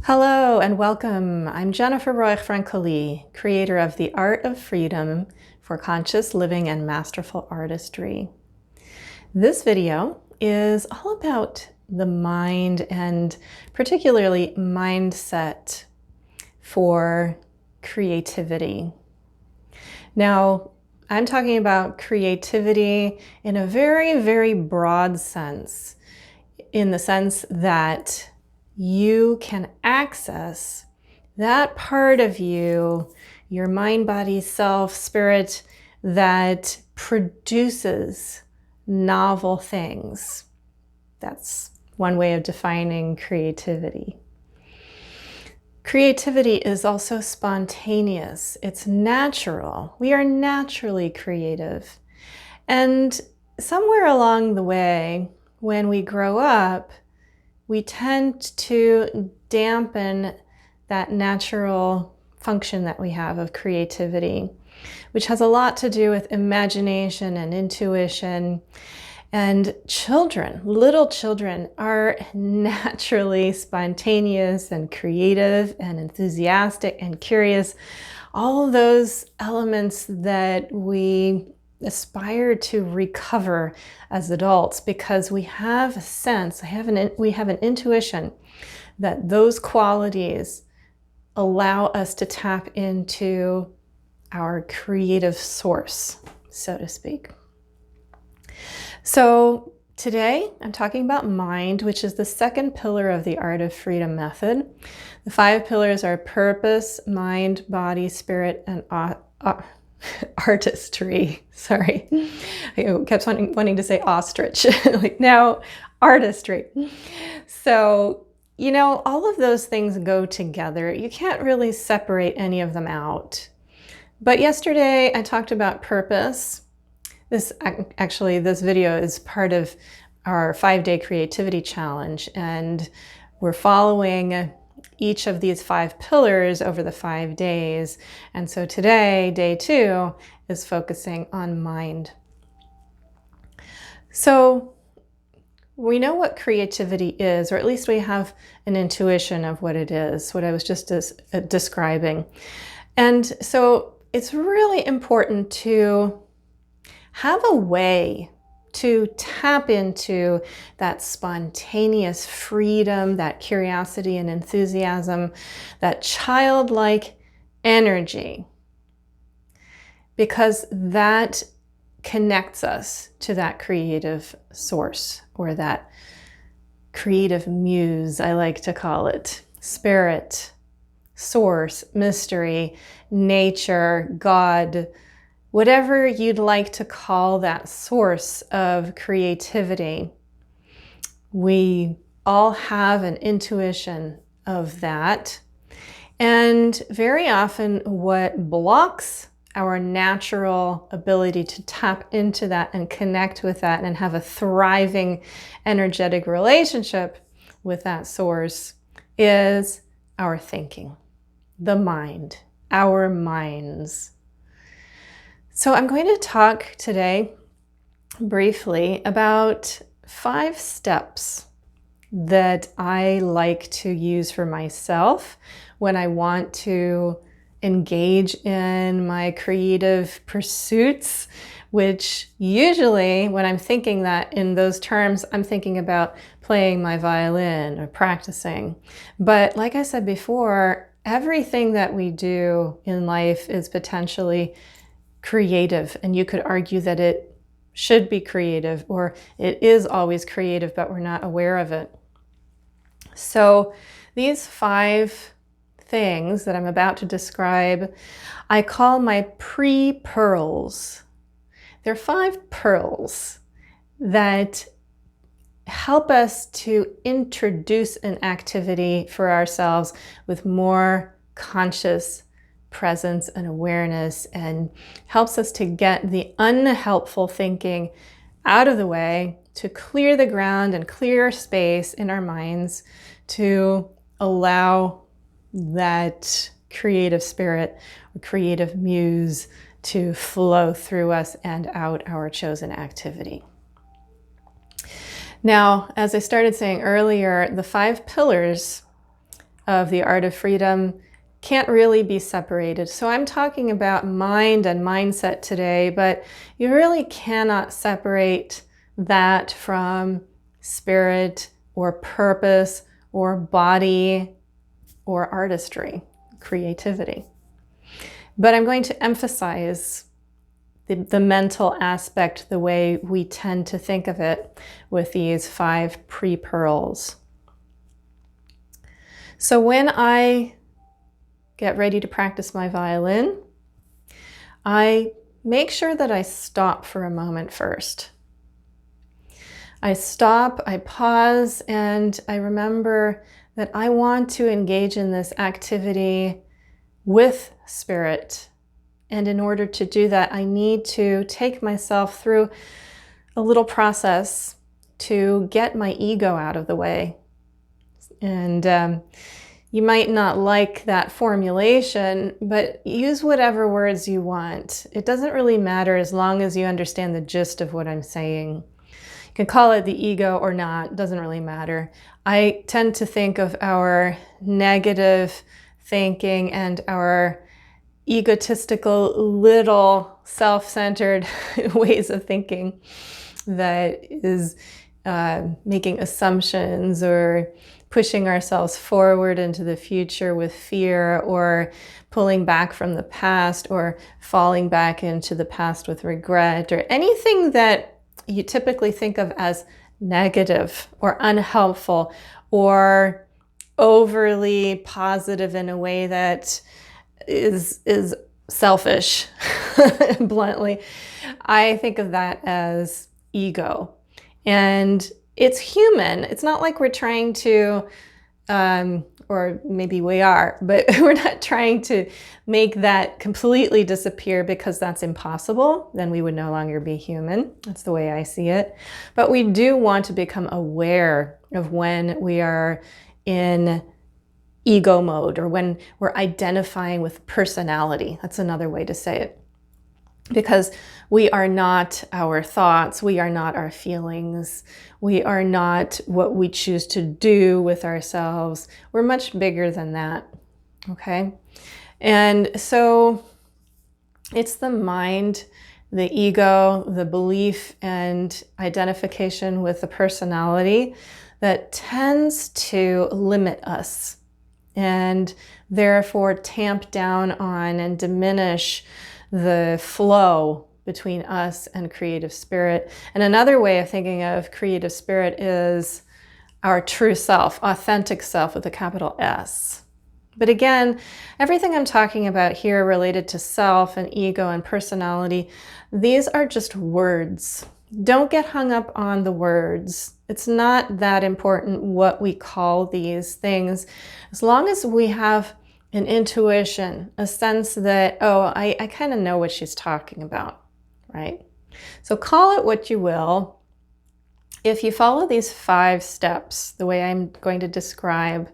Hello and welcome. I'm Jennifer Roig-Francolí, creator of The Art of Freedom for Conscious Living and Masterful Artistry. This video is all about the mind and particularly mindset for creativity. Now, I'm talking about creativity in a very, very broad sense, in the sense that you can access that part of you, your mind, body, self, spirit, that produces novel things. That's one way of defining creativity. Creativity is also spontaneous. It's natural. We are naturally creative. And somewhere along the way, when we grow up, we tend to dampen that natural function that we have of creativity, which has a lot to do with imagination and intuition. And children, little children, are naturally spontaneous and creative and enthusiastic and curious. All of those elements that we aspire to recover as adults, because we have a sense, we have an intuition that those qualities allow us to tap into our creative source, so to speak. So today I'm talking about mind, which is the second pillar of the Art of Freedom method. The 5 pillars are purpose, mind, body, spirit, and artistry. Sorry, I kept wanting to say ostrich. Like, now, artistry. So, all of those things go together. You can't really separate any of them out. But yesterday I talked about purpose. This video is part of our 5-day creativity challenge, and we're following each of these 5 pillars over the 5 days. And so today, day 2, is focusing on mind. So we know what creativity is, or at least we have an intuition of what it is, what I was just describing. And so it's really important to have a way to tap into that spontaneous freedom, that curiosity and enthusiasm, that childlike energy, because that connects us to that creative source, or that creative muse, I like to call it. Spirit, source, mystery, nature, God, whatever you'd like to call that source of creativity. We all have an intuition of that. And very often what blocks our natural ability to tap into that and connect with that and have a thriving, energetic relationship with that source is our thinking, the mind, our minds. So I'm going to talk today briefly about 5 steps that I like to use for myself when I want to engage in my creative pursuits, which usually when I'm thinking that in those terms, I'm thinking about playing my violin or practicing. But like I said before, everything that we do in life is potentially creative, and you could argue that it should be creative, or it is always creative, but we're not aware of it. So these 5 things that I'm about to describe, I call my pre-pearls. They're 5 pearls that help us to introduce an activity for ourselves with more conscious presence and awareness, and helps us to get the unhelpful thinking out of the way, to clear the ground and clear space in our minds to allow that creative spirit or creative muse to flow through us and out our chosen activity. Now, as I started saying earlier, the 5 pillars of the Art of Freedom can't really be separated. So I'm talking about mind and mindset today, but you really cannot separate that from spirit or purpose or body or artistry, creativity. But I'm going to emphasize the mental aspect, the way we tend to think of it with these 5 pre-pearls. So when I get ready to practice my violin, I make sure that I stop for a moment first. I stop, I pause, and I remember that I want to engage in this activity with spirit. And in order to do that, I need to take myself through a little process to get my ego out of the way. And you might not like that formulation, but use whatever words you want. It doesn't really matter as long as you understand the gist of what I'm saying. You can call it the ego or not, doesn't really matter. I tend to think of our negative thinking and our egotistical, little self-centered ways of thinking that is making assumptions or pushing ourselves forward into the future with fear, or pulling back from the past, or falling back into the past with regret, or anything that you typically think of as negative or unhelpful or overly positive in a way that is selfish, bluntly. I think of that as ego. And it's human. It's not like we're trying to, or maybe we are, but we're not trying to make that completely disappear, because that's impossible. Then we would no longer be human. That's the way I see it. But we do want to become aware of when we are in ego mode, or when we're identifying with personality. That's another way to say it. Because we are not our thoughts, we are not our feelings, we are not what we choose to do with ourselves. We're much bigger than that, okay? And so it's the mind, the ego, the belief and identification with the personality that tends to limit us, and therefore tamp down on and diminish the flow between us and creative spirit. And another way of thinking of creative spirit is our true self, authentic self with a capital S. But again, everything I'm talking about here related to self and ego and personality, these are just words. Don't get hung up on the words. It's not that important what we call these things, as long as we have an intuition, a sense that, oh, I kind of know what she's talking about, right? So call it what you will. If you follow these 5 steps, the way I'm going to describe,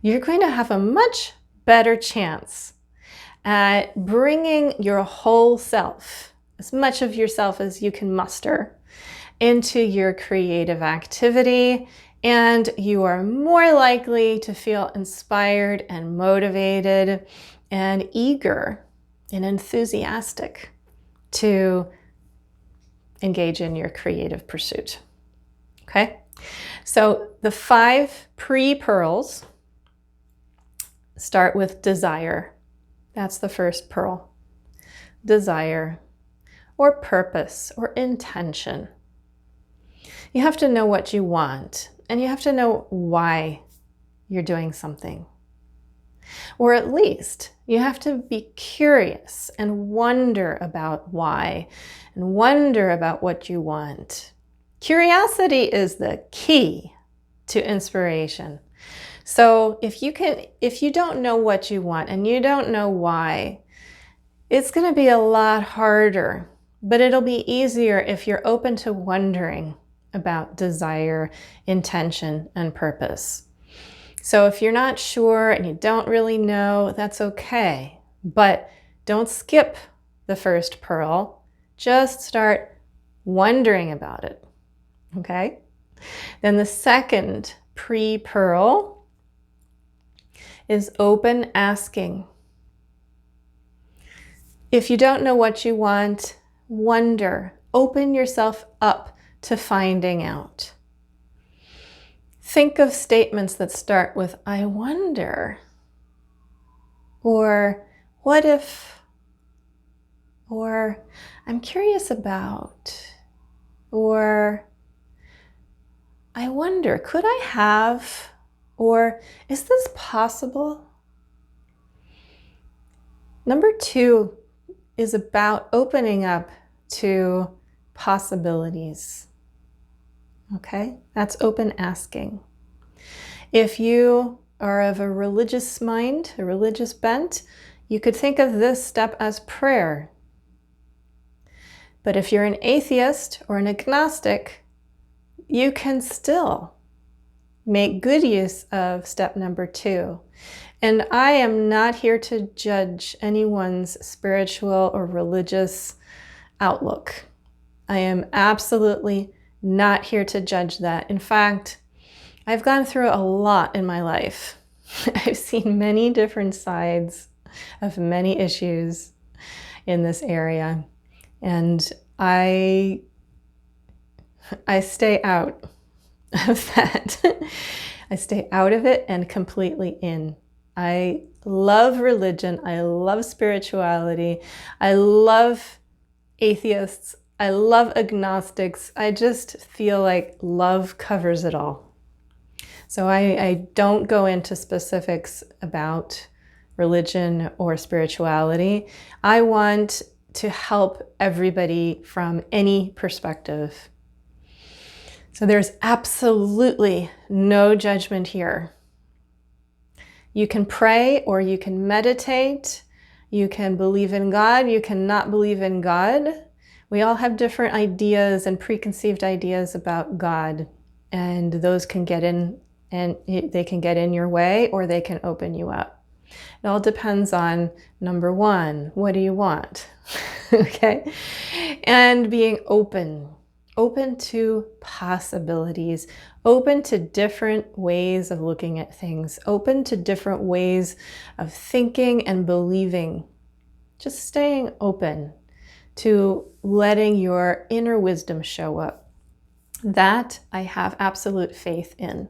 you're going to have a much better chance at bringing your whole self, as much of yourself as you can muster, into your creative activity, and you are more likely to feel inspired and motivated and eager and enthusiastic to engage in your creative pursuit. Okay? So the 5 pre-pearls start with desire. That's the first pearl. Desire, or purpose, or intention. You have to know what you want, and you have to know why you're doing something. Or at least you have to be curious and wonder about why, and wonder about what you want. Curiosity is the key to inspiration. So if you don't know what you want and you don't know why, it's going to be a lot harder, but it'll be easier if you're open to wondering about desire, intention, and purpose. So if you're not sure and you don't really know, that's okay. But don't skip the first pearl. Just start wondering about it. Okay? Then the second pre-pearl is open asking. If you don't know what you want, wonder. Open yourself up to finding out. Think of statements that start with, I wonder, or what if, or I'm curious about, or I wonder, could I have, or is this possible? Number 2 is about opening up to possibilities. Okay, that's open asking. If you are of a religious mind, a religious bent, you could think of this step as prayer. But if you're an atheist or an agnostic, you can still make good use of step number 2. And I am not here to judge anyone's spiritual or religious outlook. I am absolutely not here to judge that. In fact, I've gone through a lot in my life. I've seen many different sides of many issues in this area. And I stay out of that. I stay out of it and completely in. I love religion. I love spirituality. I love atheists. I love agnostics. I just feel like love covers it all. So I don't go into specifics about religion or spirituality. I want to help everybody from any perspective. So there's absolutely no judgment here. You can pray or you can meditate. You can believe in God. You can not believe in God. We all have different ideas and preconceived ideas about God, and those can get in, and they can get in your way or they can open you up. It all depends on, number 1, what do you want? Okay? And being open to possibilities, open to different ways of looking at things, open to different ways of thinking and believing. Just staying open to letting your inner wisdom show up. That I have absolute faith in.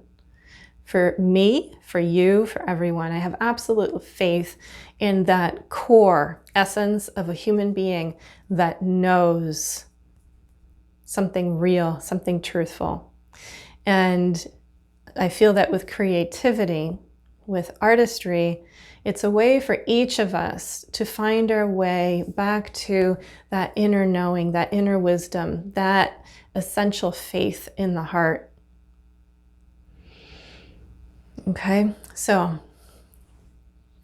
For me, for you, for everyone, I have absolute faith in that core essence of a human being that knows something real, something truthful. And I feel that with creativity, with artistry, it's a way for each of us to find our way back to that inner knowing, that inner wisdom, that essential faith in the heart. Okay, so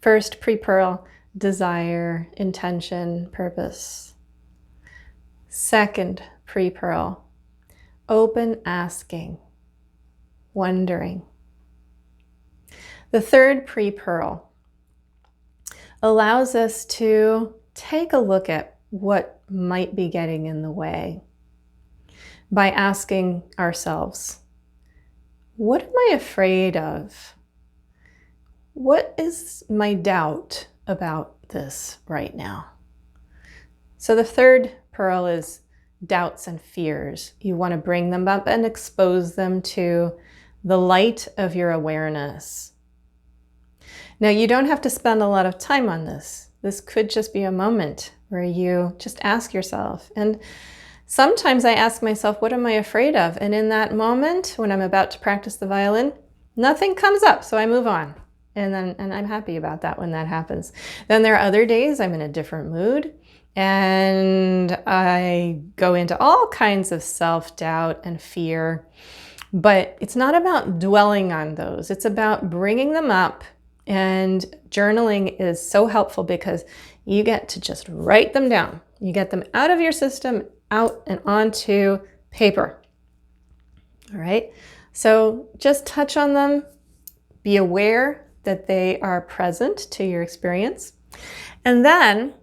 first pre-pearl, desire, intention, purpose. Second pre-pearl, open asking, wondering. The third pre-pearl allows us to take a look at what might be getting in the way by asking ourselves, what am I afraid of? What is my doubt about this right now? So the third pearl is doubts and fears. You want to bring them up and expose them to the light of your awareness. Now, you don't have to spend a lot of time on this. This could just be a moment where you just ask yourself. And sometimes I ask myself, what am I afraid of? And in that moment, when I'm about to practice the violin, nothing comes up, so I move on. And I'm happy about that when that happens. Then there are other days I'm in a different mood, and I go into all kinds of self-doubt and fear. But it's not about dwelling on those. It's about bringing them up. And journaling is so helpful because you get to just write them down. You get them out of your system, out and onto paper. All right. So just touch on them. Be aware that they are present to your experience. And then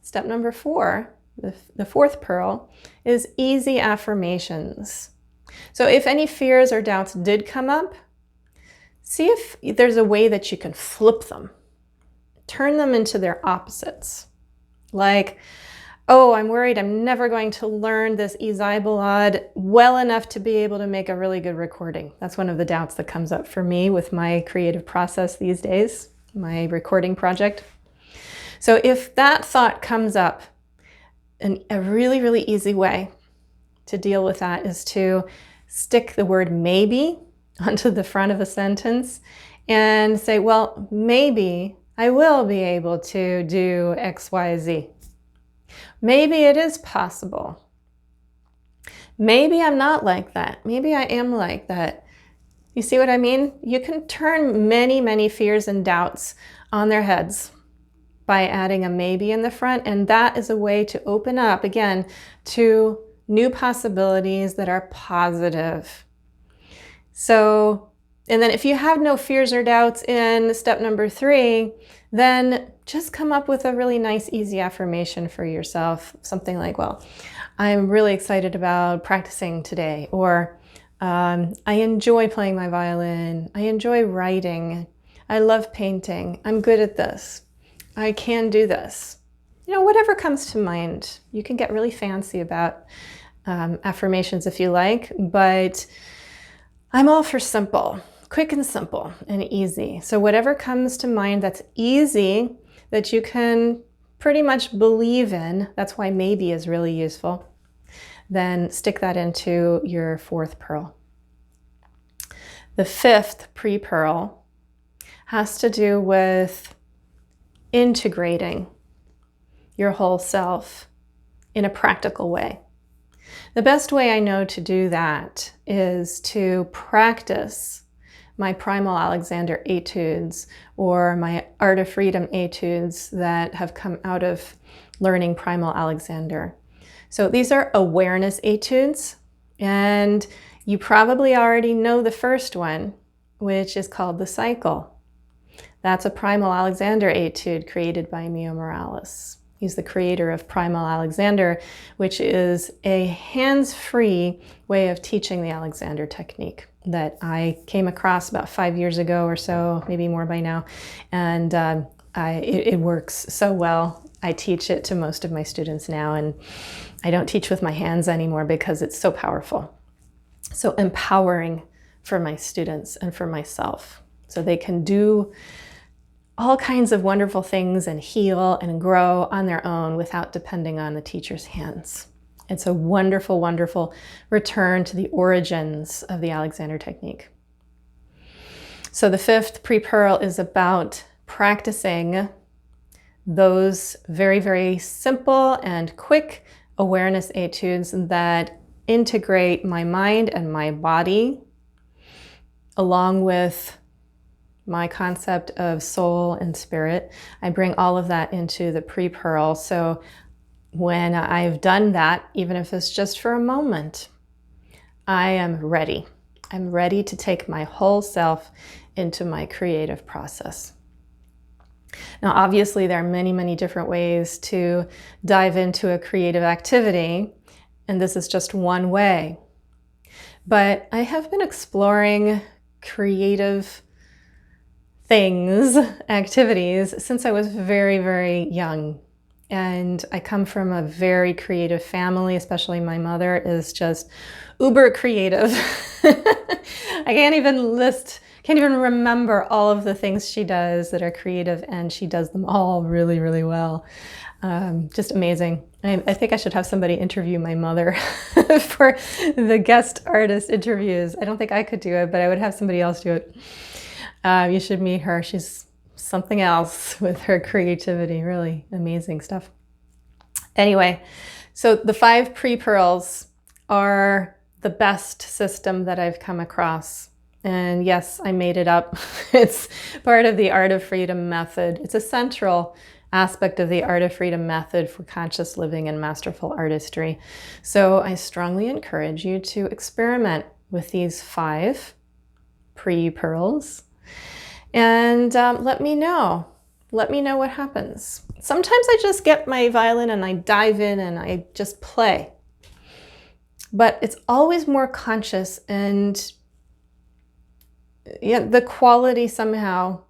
step number 4, the fourth pearl, is easy affirmations. So if any fears or doubts did come up, see if there's a way that you can flip them, turn them into their opposites. Like, oh, I'm worried I'm never going to learn this Izaibalad well enough to be able to make a really good recording. That's one of the doubts that comes up for me with my creative process these days, my recording project. So if that thought comes up, a really, really easy way to deal with that is to stick the word maybe onto the front of a sentence and say, well, maybe I will be able to do X, Y, Z. Maybe it is possible. Maybe I'm not like that. Maybe I am like that. You see what I mean? You can turn many, many fears and doubts on their heads by adding a maybe in the front, and that is a way to open up, again, to new possibilities that are positive. So, and then if you have no fears or doubts in step number 3, then just come up with a really nice, easy affirmation for yourself. Something like, well, I'm really excited about practicing today, or I enjoy playing my violin. I enjoy writing. I love painting. I'm good at this. I can do this. You know, whatever comes to mind. You can get really fancy about affirmations if you like, but I'm all for simple, quick and simple and easy. So whatever comes to mind that's easy, that you can pretty much believe in, that's why maybe is really useful, then stick that into your 4th pearl. The 5th pre-pearl has to do with integrating your whole self in a practical way. The best way I know to do that is to practice my Primal Alexander Etudes or my Art of Freedom Etudes that have come out of learning Primal Alexander. So these are awareness etudes, and you probably already know the first one, which is called the cycle. That's a Primal Alexander etude created by Mio Morales. He's the creator of Primal Alexander, which is a hands-free way of teaching the Alexander technique that I came across about 5 years ago or so, maybe more by now, and it works so well. I teach it to most of my students now, and I don't teach with my hands anymore because it's so powerful, so empowering for my students and for myself, so they can do all kinds of wonderful things and heal and grow on their own without depending on the teacher's hands. It's a wonderful, wonderful return to the origins of the Alexander technique. So the 5th pre-pearl is about practicing those very, very simple and quick awareness etudes that integrate my mind and my body along with my concept of soul and spirit. I bring all of that into the pre-pearl. So when I've done that, even if it's just for a moment, I am ready. I'm ready to take my whole self into my creative process. Now, obviously, there are many, many different ways to dive into a creative activity, and this is just one way. But I have been exploring creative things, activities, since I was very, very young. And I come from a very creative family, especially my mother is just uber creative. I can't even remember all of the things she does that are creative, and she does them all really, really well. Just amazing. I think I should have somebody interview my mother for the guest artist interviews. I don't think I could do it, but I would have somebody else do it. You should meet her. She's something else with her creativity. Really amazing stuff. Anyway, so the 5 pre-pearls are the best system that I've come across. And yes, I made it up. It's part of the Art of Freedom method. It's a central aspect of the Art of Freedom method for conscious living and masterful artistry. So I strongly encourage you to experiment with these 5 pre-pearls. And let me know. Let me know what happens. Sometimes I just get my violin and I dive in and I just play. But it's always more conscious and yeah, the quality somehow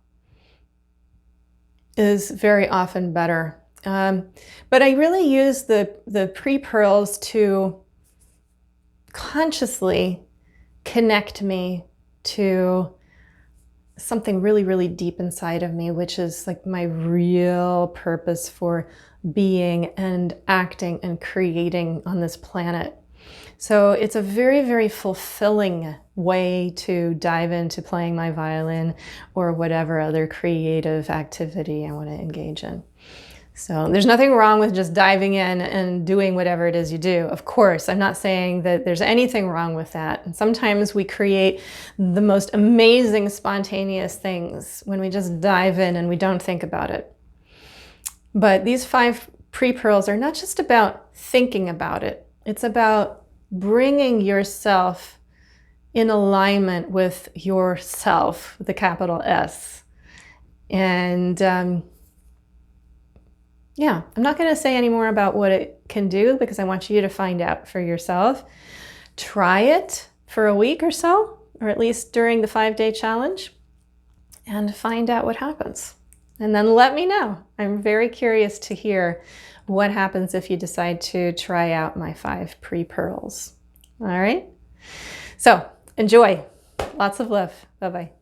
is very often better. But I really use the pre-pearls to consciously connect me to something really, really deep inside of me, which is like my real purpose for being and acting and creating on this planet. So it's a very, very fulfilling way to dive into playing my violin or whatever other creative activity I want to engage in. So there's nothing wrong with just diving in and doing whatever it is you do. Of course, I'm not saying that there's anything wrong with that. And sometimes we create the most amazing spontaneous things when we just dive in and we don't think about it. But these 5 pre-pearls are not just about thinking about it. It's about bringing yourself in alignment with yourself, with a capital S. And yeah, I'm not going to say any more about what it can do because I want you to find out for yourself. Try it for a week or so, or at least during the 5-day challenge, and find out what happens. And then let me know. I'm very curious to hear what happens if you decide to try out my 5 pre-pearls. All right? So enjoy. Lots of love. Bye-bye.